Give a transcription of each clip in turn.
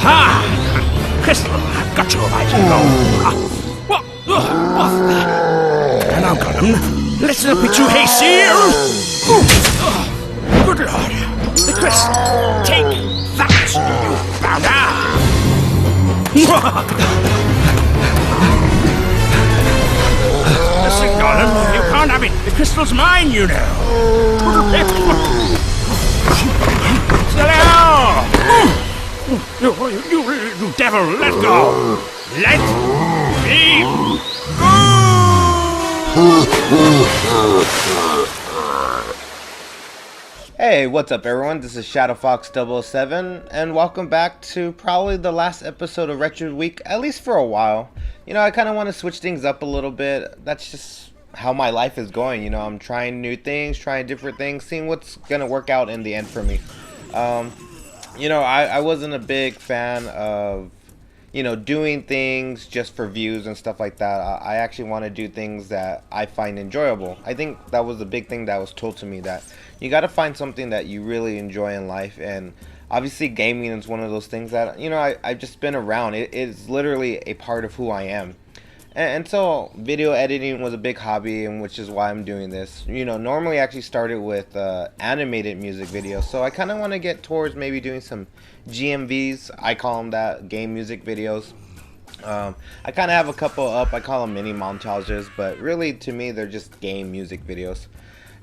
Aha! Crystal, I've got you right to go. What? And I've got him. Listen up, it's you hasty. Good Lord. The crystal. Take that, you bounder. Listen, darling, you can't have it. The crystal's mine, you know. You devil, let go! Let me go! Hey, what's up everyone? This is ShadowFox007 and welcome back to probably the last episode of Retro Week, at least for a while. You know, I kind of want to switch things up a little bit. That's just how my life is going. You know, I'm trying new things, trying different things, seeing what's going to work out in the end for me. You know, I wasn't a big fan of, you know, doing things just for views and stuff like that. I actually want to do things that I find enjoyable. I think that was the big thing that was told to me, that you got to find something that you really enjoy in life. And obviously gaming is one of those things that, you know, I've just been around. It is literally a part of who I am. And so video editing was a big hobby, and which is why I'm doing this. You know, normally I actually started with animated music videos, so I kind of want to get towards maybe doing some GMVs. I call them that, game music videos. I kind of have a couple up. I call them mini montages, but really to me they're just game music videos.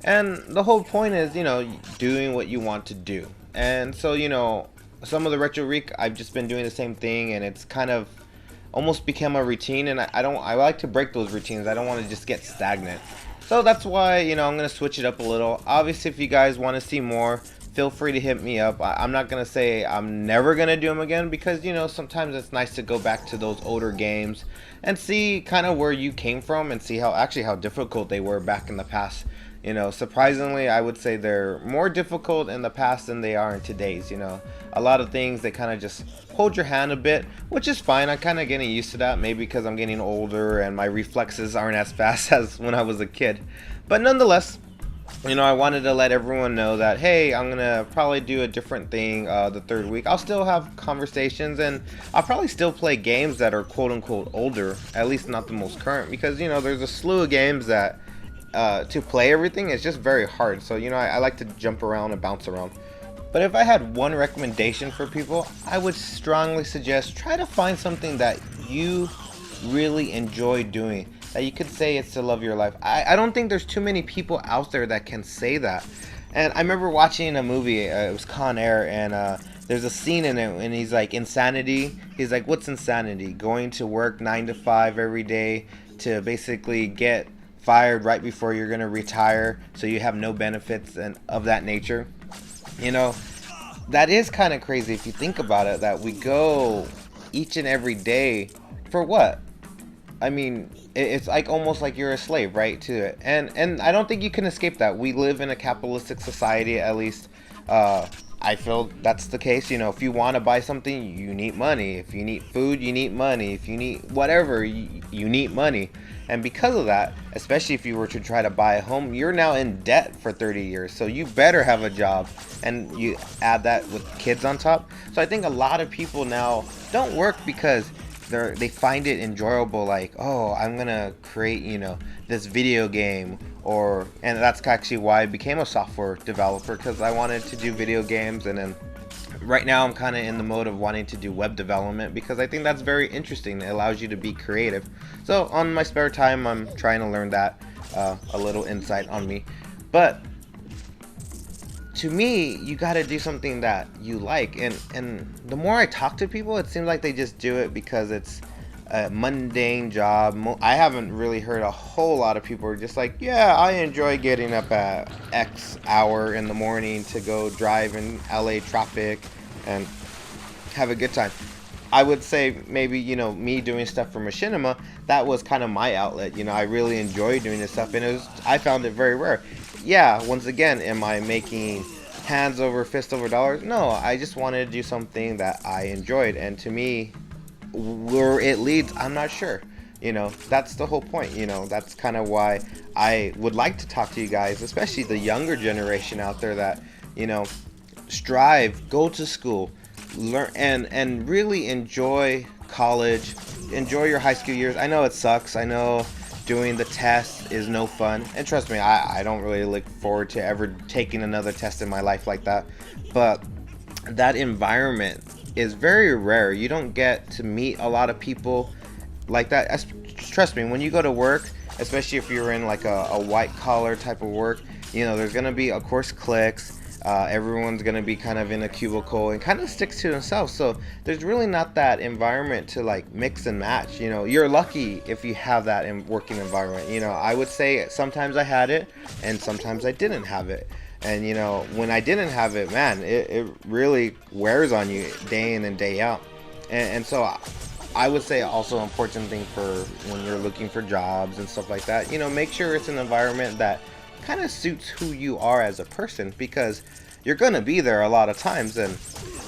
And the whole point is, you know, doing what you want to do. And so, you know, some of the Retro Week I've just been doing the same thing, and it's kind of almost become a routine, and I like to break those routines. I don't want to just get stagnant. So that's why, you know, I'm going to switch it up a little. Obviously, if you guys want to see more, feel free to hit me up. I'm not going to say I'm never going to do them again, because, you know, sometimes it's nice to go back to those older games and see kind of where you came from and see how difficult they were back in the past. You know, surprisingly, I would say they're more difficult in the past than they are in today's. You know, a lot of things, they kind of just hold your hand a bit, which is fine. I'm kind of getting used to that, maybe because I'm getting older and my reflexes aren't as fast as when I was a kid. But nonetheless, you know, I wanted to let everyone know that, hey, I'm going to probably do a different thing the third week. I'll still have conversations, and I'll probably still play games that are quote-unquote older, at least not the most current, because, you know, there's a slew of games that to play everything is just very hard. So, you know, I like to jump around and bounce around. But if I had one recommendation for people, I would strongly suggest try to find something that you really enjoy doing, that you could say it's the love of your life. I don't think there's too many people out there that can say that. And I remember watching a movie, it was Con Air, and there's a scene in it, and he's like, insanity. He's like, what's insanity? Going to work 9 to 5 every day to basically get fired right before you're going to retire, so you have no benefits and of that nature. You know, that is kind of crazy if you think about it, that we go each and every day for what? I mean, it's like almost like you're a slave, right, to it. And I don't think you can escape that. We live in a capitalistic society, at least I feel that's the case. You know, if you want to buy something, you need money. If you need food, you need money. If you need whatever, you need money. And because of that, especially if you were to try to buy a home, you're now in debt for 30 years. So you better have a job, and you add that with kids on top. So I think a lot of people now don't work because they find it enjoyable, like, oh, I'm gonna create, you know, this video game, and that's actually why I became a software developer, because I wanted to do video games. And then right now I'm kind of in the mode of wanting to do web development, because I think that's very interesting. It allows you to be creative. So on my spare time, I'm trying to learn that, a little insight on me. But to me, you got to do something that you like. And the more I talk to people, it seems like they just do it because it's a mundane job. I haven't really heard a whole lot of people are just like, yeah, I enjoy getting up at X hour in the morning to go drive in LA traffic and have a good time. I would say maybe, you know, me doing stuff for Machinima, that was kind of my outlet. You know, I really enjoy doing this stuff, and I found it very rare. Yeah, once again, am I making hands over fist over dollars? No, I just wanted to do something that I enjoyed, and to me, where it leads, I'm not sure. You know, that's the whole point. You know, that's kind of why I would like to talk to you guys, especially the younger generation out there that, you know, strive, go to school, learn and really enjoy college, enjoy your high school years. I know it sucks. I know doing the test is no fun, and trust me, I don't really look forward to ever taking another test in my life like that. But that environment is very rare. You don't get to meet a lot of people like that. Trust me, when you go to work, especially if you're in like a white collar type of work, you know, there's gonna be, of course, cliques. Everyone's gonna be kind of in a cubicle and kind of sticks to themselves. So there's really not that environment to like mix and match. You know, you're lucky if you have that in working environment. You know, I would say sometimes I had it and sometimes I didn't have it. And you know, when I didn't have it, man, it really wears on you day in and day out. And so I would say also an important thing for when you're looking for jobs and stuff like that, you know, make sure it's an environment that kind of suits who you are as a person, because you're gonna be there a lot of times. And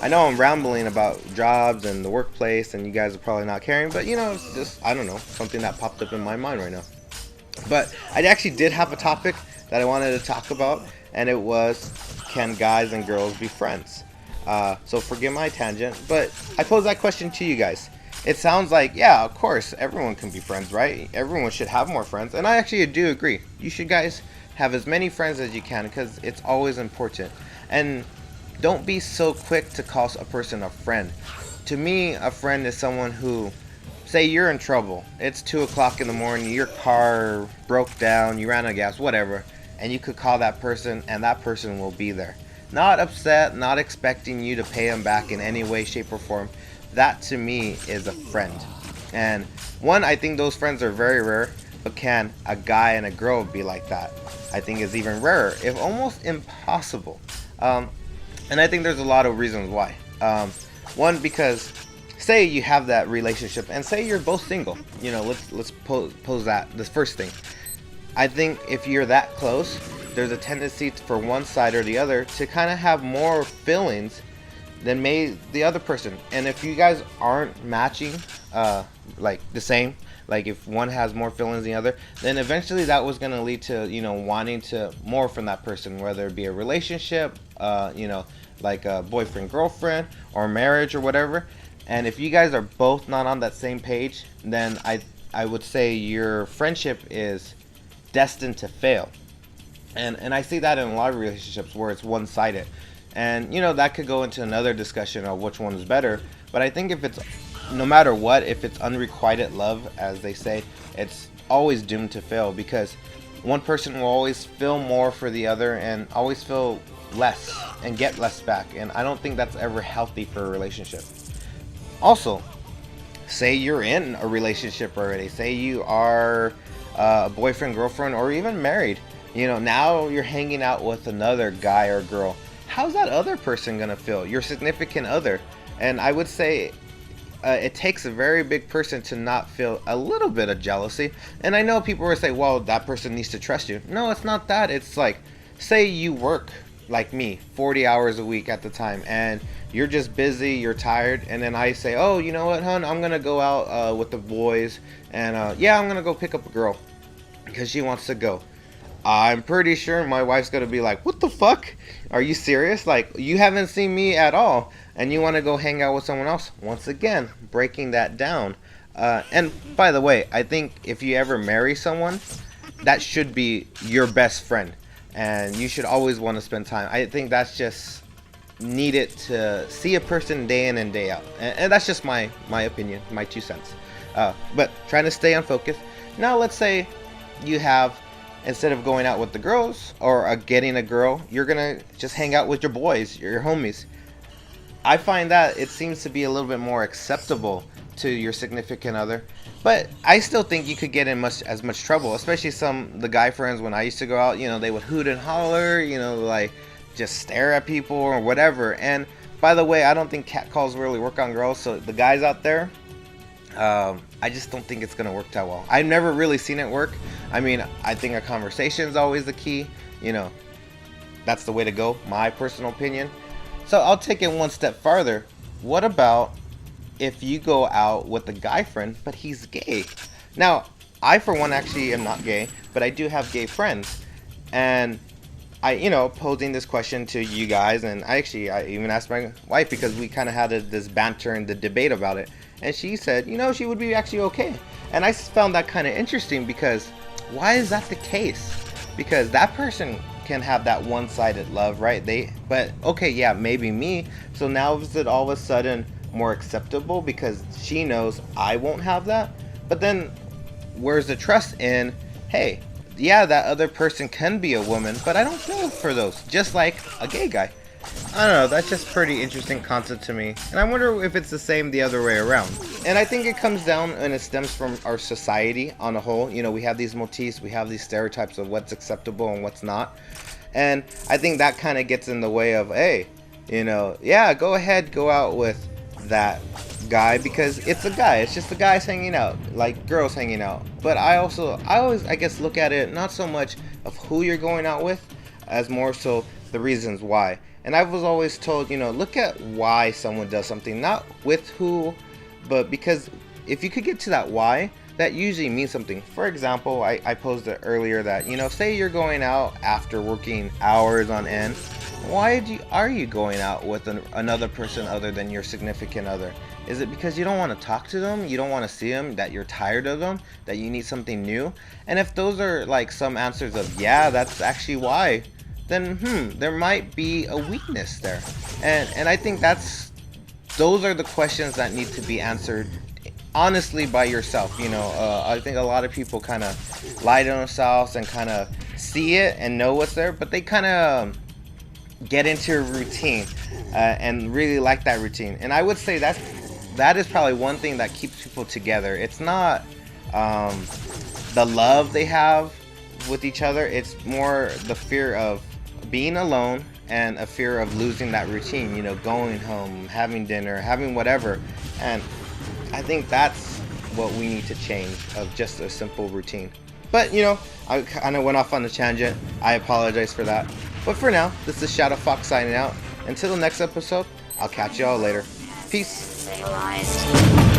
I know I'm rambling about jobs and the workplace and you guys are probably not caring, but you know, it's just, I don't know, something that popped up in my mind right now. But I actually did have a topic that I wanted to talk about, and it was, can guys and girls be friends? So forgive my tangent, but I pose that question to you guys. It sounds like, yeah, of course, everyone can be friends, right? Everyone should have more friends, and I actually do agree. You should, guys, have as many friends as you can, because it's always important. And don't be so quick to call a person a friend. To me, a friend is someone who, say you're in trouble, it's 2 o'clock in the morning, your car broke down, you ran out of gas, whatever, and you could call that person and that person will be there. Not upset, not expecting you to pay them back in any way, shape, or form. That to me is a friend. And one, I think those friends are very rare, but can a guy and a girl be like that? I think is even rarer, if almost impossible. And I think there's a lot of reasons why. One, because say you have that relationship and say you're both single, you know, let's pose that this first thing. I think if you're that close, there's a tendency for one side or the other to kind of have more feelings than the other person. And if you guys aren't matching, like the same, like if one has more feelings than the other, then eventually that was going to lead to, you know, wanting to more from that person, whether it be a relationship, you know, like a boyfriend, girlfriend, or marriage or whatever. And if you guys are both not on that same page, then I would say your friendship is destined to fail. And I see that in a lot of relationships where it's one-sided. And, you know, that could go into another discussion of which one is better. But I think if it's, no matter what, if it's unrequited love, as they say, it's always doomed to fail, because one person will always feel more for the other and always feel less and get less back. And I don't think that's ever healthy for a relationship. Also, say you're in a relationship already. Say you are a boyfriend, girlfriend, or even married. You know, now you're hanging out with another guy or girl. How's that other person gonna feel? Your significant other. And I would say it takes a very big person to not feel a little bit of jealousy. And I know people will say, well, that person needs to trust you. No, it's not that. It's like, say you work like me 40 hours a week at the time, and you're just busy, you're tired, and then I say, oh, you know what, hon, I'm gonna go out with the boys, and yeah, I'm gonna go pick up a girl because she wants to go. I'm pretty sure my wife's gonna be like, what the fuck? Are you serious? Like, you haven't seen me at all, and you want to go hang out with someone else? Once again, breaking that down. And by the way, I think if you ever marry someone, that should be your best friend, and you should always want to spend time. I think that's just needed to see a person day in and day out, and that's just my opinion, my 2 cents. But trying to stay on focus. Now let's say you have, instead of going out with the girls or getting a girl, you're gonna just hang out with your boys, your homies. I find that it seems to be a little bit more acceptable to your significant other, but I still think you could get in as much trouble, especially the guy friends. When I used to go out, you know, they would hoot and holler, you know, like just stare at people or whatever. And by the way, I don't think catcalls really work on girls, so the guys out there, I just don't think it's gonna work that well. I've never really seen it work. I mean, I think a conversation is always the key, you know, that's the way to go, my personal opinion. So I'll take it one step farther. What about if you go out with a guy friend, but he's gay? Now, I for one actually am not gay, but I do have gay friends. And posing this question to you guys, and I even asked my wife because we kind of had this banter and the debate about it, and she said, she would be actually okay. And I found that kind of interesting because why is that the case? Because that person can have that one-sided love, right? But okay, yeah, maybe me. So now is it all of a sudden more acceptable because she knows I won't have that? But then where's the trust in, hey, yeah, that other person can be a woman, but I don't feel for those, just like a gay guy. I don't know, that's just pretty interesting concept to me, and I wonder if it's the same the other way around. And I think it comes down and it stems from our society on a whole. We have these motifs, we have these stereotypes of what's acceptable and what's not, and I think that kind of gets in the way of, hey, yeah, go ahead, go out with that guy because it's a guy, it's just the guys hanging out, like girls hanging out. But I always, I guess, look at it not so much of who you're going out with as more so the reasons why. And I was always told, look at why someone does something, not with who, but because if you could get to that why, that usually means something. For example, I posed it earlier that, say you're going out after working hours on end. Why are you going out with another person other than your significant other? Is it because you don't want to talk to them, you don't want to see them, that you're tired of them, that you need something new? And if those are like some answers of, yeah, that's actually why, then there might be a weakness there. And I think those are the questions that need to be answered honestly by yourself. I think a lot of people kind of lie to themselves and kind of see it and know what's there, but they kind of get into a routine and really like that routine. And I would say that is probably one thing that keeps people together. It's not the love they have with each other, it's more the fear of being alone and a fear of losing that routine, going home, having dinner, having whatever. And I think that's what we need to change, of just a simple routine. But I kind of went off on a tangent. I apologize for that. But for now, this is Shadow Fox signing out. Until the next episode, I'll catch y'all later. Peace. Civilized.